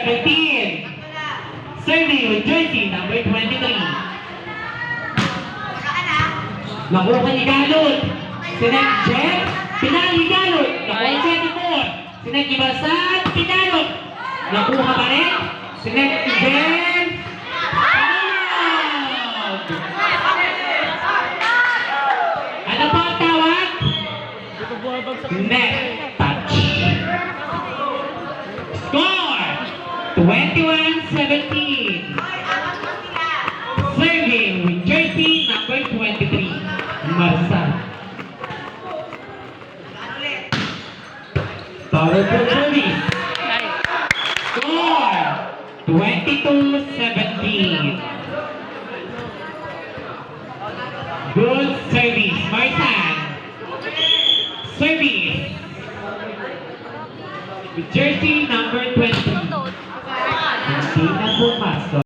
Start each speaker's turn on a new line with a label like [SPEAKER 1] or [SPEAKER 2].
[SPEAKER 1] 17. Serving with jersey number 23. Nakuha ni Galot. Sinek Jeff, pinali Galot. Nakuha ni 24. Sinek Ibasan, pinalot. Nakuha pa rin. Sinek Jeff. Ano po ang tawag? Net touch. Score 21-17. Serving with jersey number 23. Marsan. Powerful service. Score 22-17. Good service, Marsan. Service with jersey number 20.